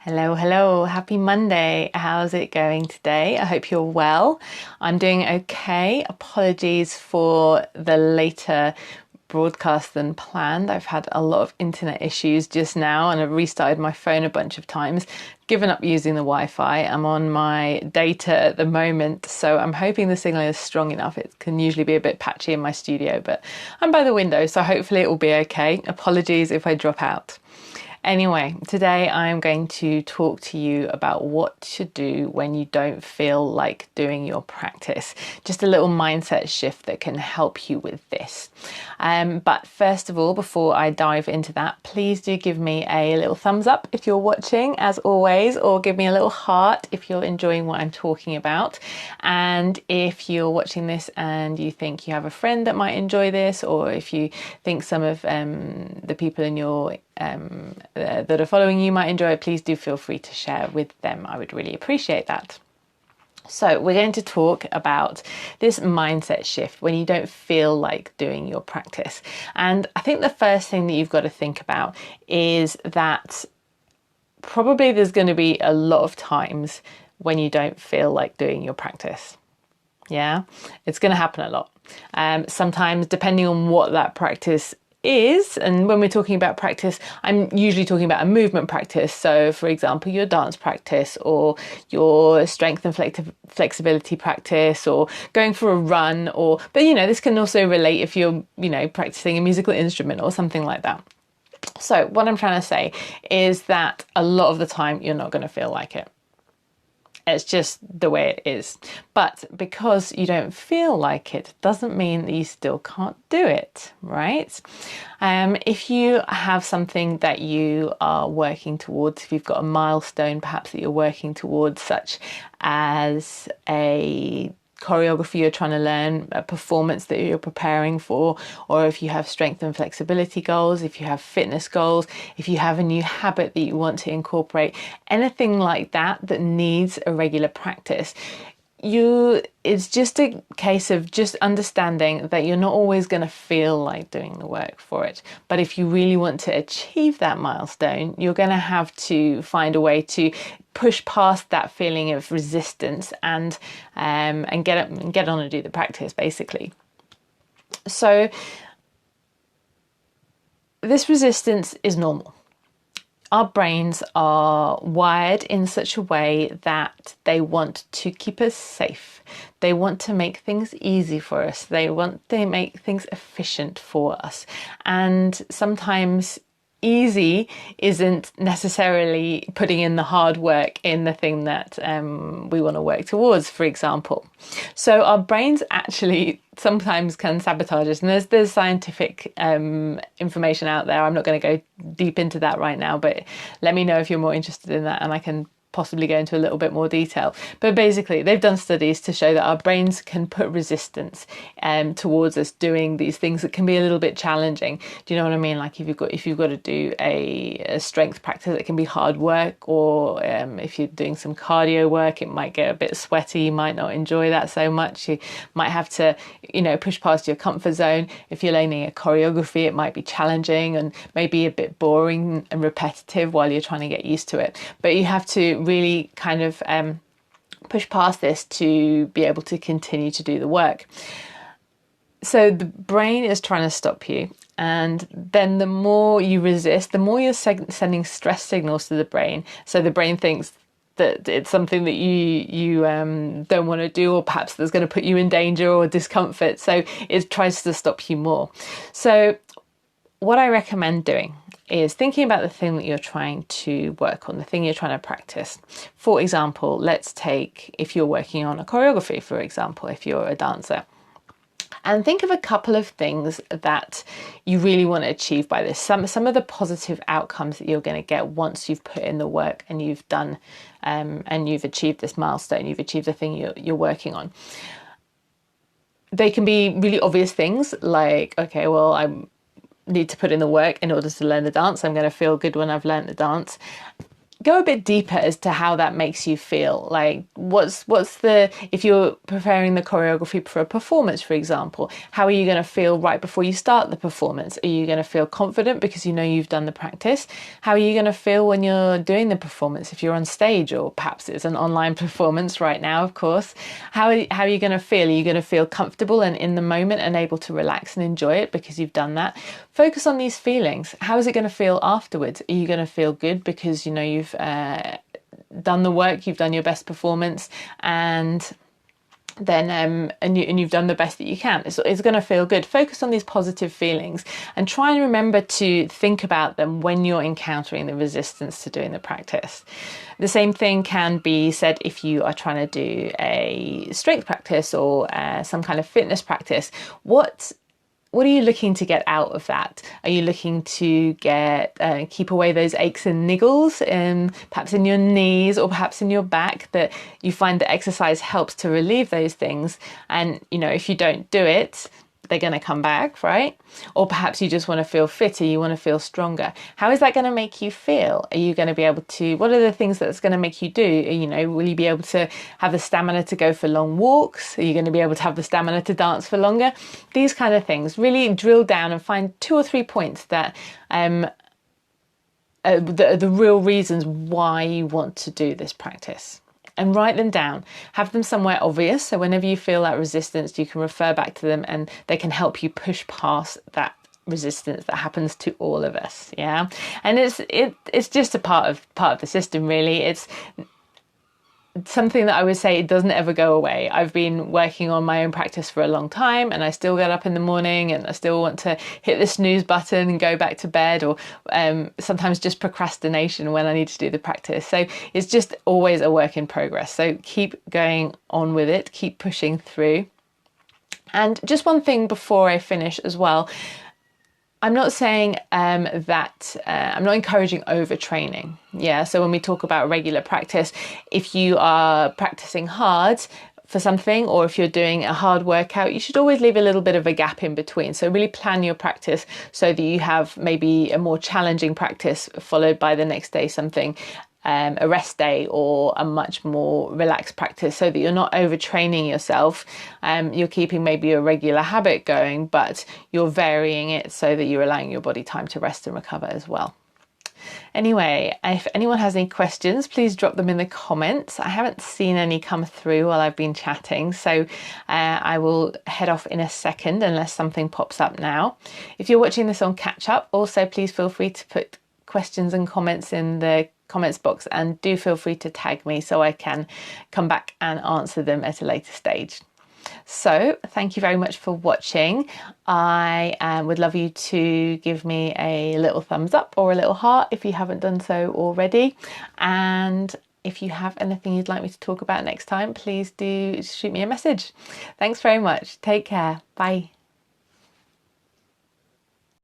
Hello. Happy Monday. How's it going today? I hope you're well. I'm doing okay. Apologies for the later broadcast than planned. I've had a lot of internet issues just now and I've restarted my phone a bunch of times. Given up using the Wi-Fi. I'm on my data at the moment, so I'm hoping the signal is strong enough. It can usually be a bit patchy in my studio, but I'm by the window, so hopefully it will be okay. Apologies if I drop out. Anyway, today I'm going to talk to you about what to do when you don't feel like doing your practice. Just a little mindset shift that can help you with this. But first of all, before I dive into that, please do give me a little thumbs up if you're watching, as always, or give me a little heart if you're enjoying what I'm talking about. And if you're watching this and you think you have a friend that might enjoy this, or if you think some of the people in your that are following you might enjoy it, please do feel free to share with them. I would really appreciate that. So we're going to talk about this mindset shift when you don't feel like doing your practice. And I think the first thing that you've got to think about is that probably there's going to be a lot of times when you don't feel like doing your practice. Yeah, it's going to happen a lot. Sometimes, depending on what that practice is, and when we're talking about practice, I'm usually talking about a movement practice. So for example, your dance practice or your strength and flexibility practice or going for a run, but this can also relate if you're, practicing a musical instrument or something like that. So what I'm trying to say is that a lot of the time you're not going to feel like it. It's just the way it is. But because you don't feel like it doesn't mean that you still can't do it, right? If you have something that you are working towards, if you've got a milestone perhaps that you're working towards, such as a choreography you're trying to learn, a performance that you're preparing for, or if you have strength and flexibility goals, if you have fitness goals, if you have a new habit that you want to incorporate, anything like that that needs a regular practice, it's just a case of just understanding that you're not always going to feel like doing the work for it. But if you really want to achieve that milestone, you're going to have to find a way to push past that feeling of resistance and get on and do the practice, basically. So this resistance is normal. Our brains are wired in such a way that they want to keep us safe. They want to make things easy for us. They want to make things efficient for us. And sometimes easy isn't necessarily putting in the hard work in the thing that we want to work towards, for example. So our brains actually sometimes can sabotage us, and there's scientific information out there. I'm not going to go deep into that right now, but let me know if you're more interested in that and I can possibly go into a little bit more detail. But basically, they've done studies to show that our brains can put resistance towards us doing these things that can be a little bit challenging. Do you know what I mean? Like if you've got to do a strength practice, it can be hard work, or if you're doing some cardio work, it might get a bit sweaty. You might not enjoy that so much. You might have to, push past your comfort zone. If you're learning a choreography, it might be challenging and maybe a bit boring and repetitive while you're trying to get used to it. But you have to really kind of push past this to be able to continue to do the work. So the brain is trying to stop you, and then the more you resist, the more you're sending stress signals to the brain. So the brain thinks that it's something that you don't want to do, or perhaps that's going to put you in danger or discomfort. So it tries to stop you more. So what I recommend doing is thinking about the thing that you're trying to work on, the thing you're trying to practice. For example, let's take if you're working on a choreography, for example, if you're a dancer. And think of a couple of things that you really want to achieve by this. Some of the positive outcomes that you're going to get once you've put in the work and you've done and you've achieved this milestone, you've achieved the thing you're working on. They can be really obvious things like, okay, well, I need to put in the work in order to learn the dance. I'm going to feel good when I've learned the dance. go a bit deeper as to how that makes you feel. Like what's the, if you're preparing the choreography for a performance, for example, how are you going to feel right before you start the performance? Are you going to feel confident because you know you've done the practice? How are you going to feel when you're doing the performance, if you're on stage, or perhaps it's an online performance right now, of course? How are you going to feel? Are you going to feel comfortable and in the moment and able to relax and enjoy it because you've done that? Focus on these feelings. How is it going to feel afterwards? Are you going to feel good because you know you've done the work, you've done your best performance, and then you've done the best that you can? It's going to feel good. Focus on these positive feelings and try and remember to think about them when you're encountering the resistance to doing the practice. The same thing can be said if you are trying to do a strength practice or some kind of fitness practice. What are you looking to get out of that? Are you looking to keep away those aches and niggles, perhaps in your knees or perhaps in your back, that you find that exercise helps to relieve those things? And, you know, if you don't do it, they're going to come back, right? Or perhaps you just want to feel fitter, you want to feel stronger. How is that going to make you feel? Are you going to be able to, what are the things that's going to make you do? You know, will you be able to have the stamina to go for long walks? Are you going to be able to have the stamina to dance for longer? These kind of things. Really drill down and find 2 or 3 points that the real reasons why you want to do this practice. And write them down. Have them somewhere obvious, so whenever you feel that resistance, you can refer back to them and they can help you push past that resistance that happens to all of us. Yeah, and it's just a part of the system, really. It's something that I would say it doesn't ever go away. I've been working on my own practice for a long time, and I still get up in the morning and I still want to hit the snooze button and go back to bed, or sometimes just procrastination when I need to do the practice. So it's just always a work in progress. So keep going on with it, keep pushing through. And just one thing before I finish as well, I'm not saying that I'm not encouraging overtraining. Yeah, so when we talk about regular practice, if you are practicing hard for something, or if you're doing a hard workout, you should always leave a little bit of a gap in between. So really plan your practice so that you have maybe a more challenging practice followed by the next day something, a rest day, or a much more relaxed practice, so that you're not overtraining yourself. You're keeping maybe a regular habit going, but you're varying it so that you're allowing your body time to rest and recover as well. Anyway, if anyone has any questions, please drop them in the comments. I haven't seen any come through while I've been chatting, so I will head off in a second unless something pops up now. If you're watching this on catch up, also please feel free to put questions and comments in the comments box, and do feel free to tag me so I can come back and answer them at a later stage. So thank you very much for watching. I would love you to give me a little thumbs up or a little heart if you haven't done so already. And if you have anything you'd like me to talk about next time, please do shoot me a message. Thanks very much. Take care. Bye.